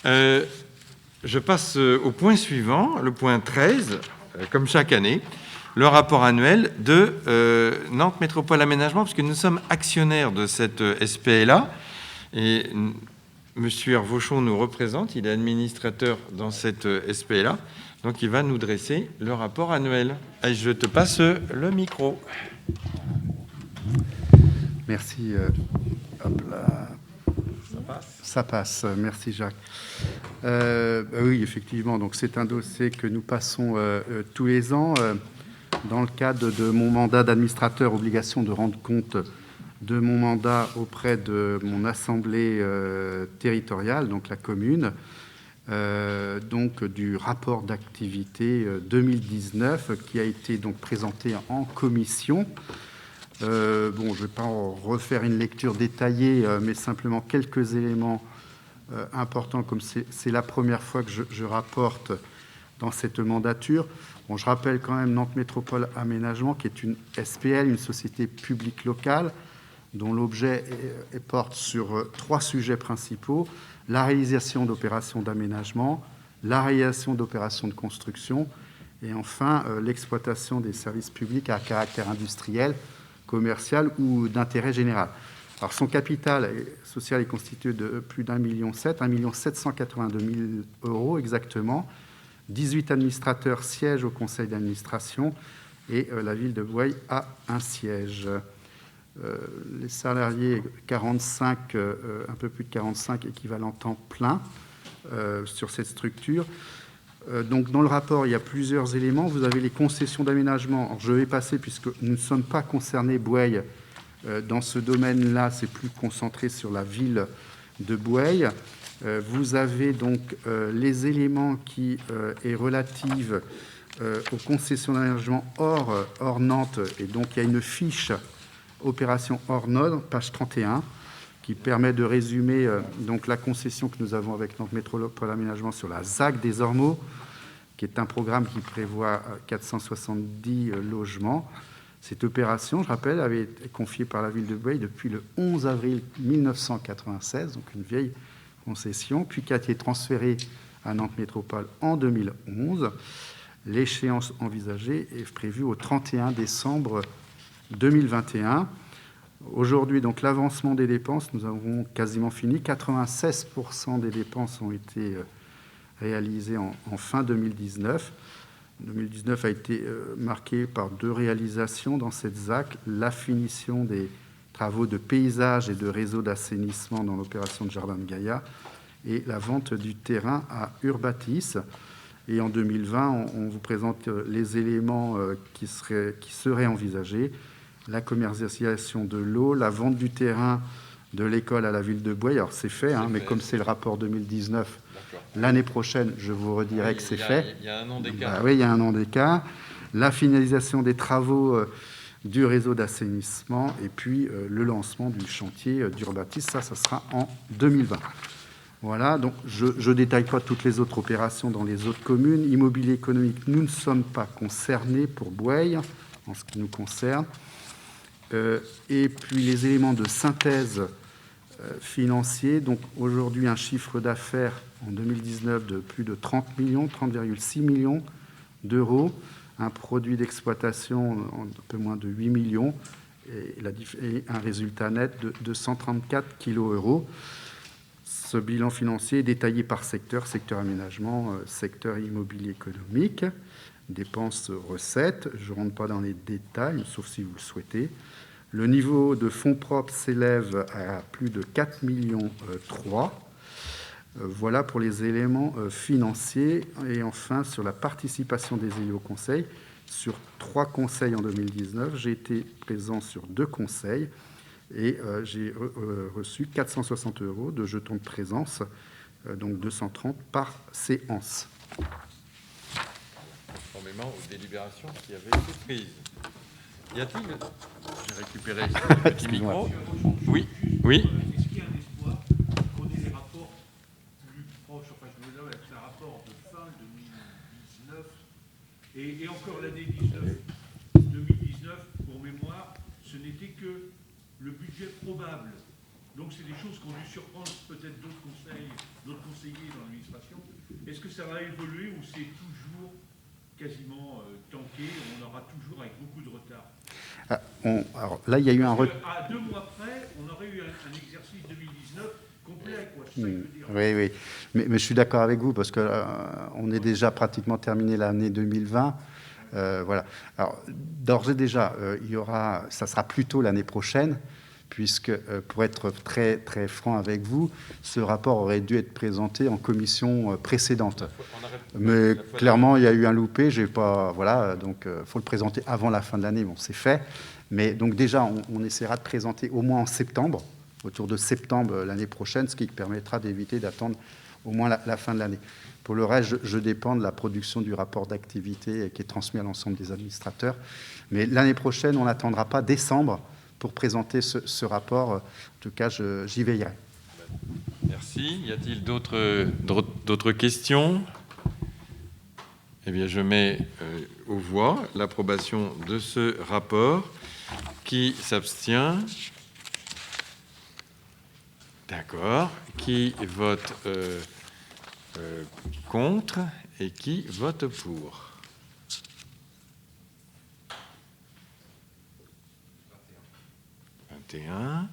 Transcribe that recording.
Je passe au point suivant, le point 13, comme chaque année, le rapport annuel de Nantes Métropole Aménagement, puisque nous sommes actionnaires de cette SPLA. Et Monsieur Hervauchon nous représente, il est administrateur dans cette SPLA, donc il va nous dresser le rapport annuel. Et je te passe le micro. Merci. Hop là. Ça passe. Merci Jacques. Oui, effectivement, donc c'est un dossier que nous passons tous les ans. Dans le cadre de mon mandat d'administrateur, obligation de rendre compte de mon mandat auprès de mon assemblée territoriale, donc la commune, donc du rapport d'activité 2019 qui a été donc présenté en commission. Je ne vais pas en refaire une lecture détaillée, mais simplement quelques éléments importants, comme c'est la première fois que je rapporte dans cette mandature. Je rappelle quand même Nantes Métropole Aménagement, qui est une SPL, une société publique locale, dont l'objet porte sur 3 sujets principaux: la réalisation d'opérations d'aménagement, la réalisation d'opérations de construction, et enfin l'exploitation des services publics à caractère industriel, commercial ou d'intérêt général. Alors, son capital social est constitué de plus d'1,7 million, 1 782 000 euros exactement. 18 administrateurs siègent au conseil d'administration et la ville de Bouaye a un siège. Les salariés, 45, un peu plus de 45 équivalents temps plein sur cette structure. Donc, dans le rapport, il y a plusieurs éléments. Vous avez les concessions d'aménagement. Alors, je vais passer, puisque nous ne sommes pas concernés, Bouaye, dans ce domaine-là, c'est plus concentré sur la ville de Bouaye. Vous avez donc les éléments qui est relative aux concessions d'aménagement hors Nantes. Et donc, il y a une fiche opération hors Nantes, page 31, qui permet de résumer donc la concession que nous avons avec Nantes Métropole Aménagement sur la ZAC des Ormeaux, qui est un programme qui prévoit 470 logements. Cette opération, je rappelle, avait été confiée par la ville de Bouaye depuis le 11 avril 1996, donc une vieille concession, puis qui a été transférée à Nantes Métropole en 2011. L'échéance envisagée est prévue au 31 décembre 2021. Aujourd'hui, donc, l'avancement des dépenses, nous avons quasiment fini. 96% des dépenses ont été réalisées en fin 2019. 2019 a été marqué par 2 réalisations dans cette ZAC: la finition des travaux de paysage et de réseau d'assainissement dans l'opération de Jardin de Gaïa et la vente du terrain à Urbatis. Et en 2020, on vous présente les éléments qui seraient envisagés: la commercialisation de l'eau, la vente du terrain de l'école à la ville de Bouaye. Alors c'est fait, mais comme c'est le rapport 2019, l'année prochaine, je vous redirai que c'est fait. Il y a un an d'écart. Oui, il y a un an d'écart. La finalisation des travaux du réseau d'assainissement et puis le lancement du chantier d'Urbatis, ça sera en 2020. Voilà, donc je ne détaille pas toutes les autres opérations dans les autres communes. Immobilier économique, nous ne sommes pas concernés pour Bouaye, en ce qui nous concerne. Et puis les éléments de synthèse financiers. Donc aujourd'hui, un chiffre d'affaires en 2019 de plus de 30 millions, 30,6 millions d'euros. Un produit d'exploitation en un peu moins de 8 millions et un résultat net de 134 kg. Ce bilan financier est détaillé par secteur aménagement, secteur immobilier économique, dépenses, recettes. Je ne rentre pas dans les détails, sauf si vous le souhaitez. Le niveau de fonds propres s'élève à plus de 4,3 millions. Voilà pour les éléments financiers. Et enfin, sur la participation des élus au conseil, sur 3 conseils en 2019, j'ai été présent sur 2 conseils et j'ai reçu 460 € de jetons de présence, donc 230 par séance. Conformément aux délibérations qui avaient été prises. Y a-t-il... J'ai récupéré le petit micro. Oui. Est-ce qu'il y a un espoir qu'on ait des rapports plus proches? Enfin, je me demande avec un rapport de fin 2019 et encore l'année 2019, pour mémoire, ce n'était que le budget probable. Donc, c'est des choses qui ont dû surprendre peut-être d'autres conseillers dans le est-ce que ça va évoluer ou c'est toujours quasiment tanké, on aura toujours avec beaucoup de retard? Alors là, il y a eu un retard. À 2 mois près, on aurait eu un exercice 2019 complet, quoi. C'est ça que je veux dire. Oui, oui. Mais je suis d'accord avec vous, parce que on est déjà pratiquement terminé l'année 2020. Voilà. Alors, d'ores et déjà, ça sera plutôt l'année prochaine, puisque, pour être très, très franc avec vous, ce rapport aurait dû être présenté en commission précédente. Mais clairement, il y a eu un loupé. Voilà, donc il faut le présenter avant la fin de l'année. Bon, c'est fait. Mais donc déjà, on essaiera de présenter au moins en septembre, autour de septembre l'année prochaine, ce qui permettra d'éviter d'attendre au moins la fin de l'année. Pour le reste, je dépends de la production du rapport d'activité qui est transmis à l'ensemble des administrateurs. Mais l'année prochaine, on n'attendra pas décembre pour présenter ce rapport. En tout cas, j'y veillerai. Merci. Y a-t-il d'autres questions? Eh bien, je mets aux voix l'approbation de ce rapport. Qui s'abstient? D'accord. Qui vote contre et qui vote pour? 21.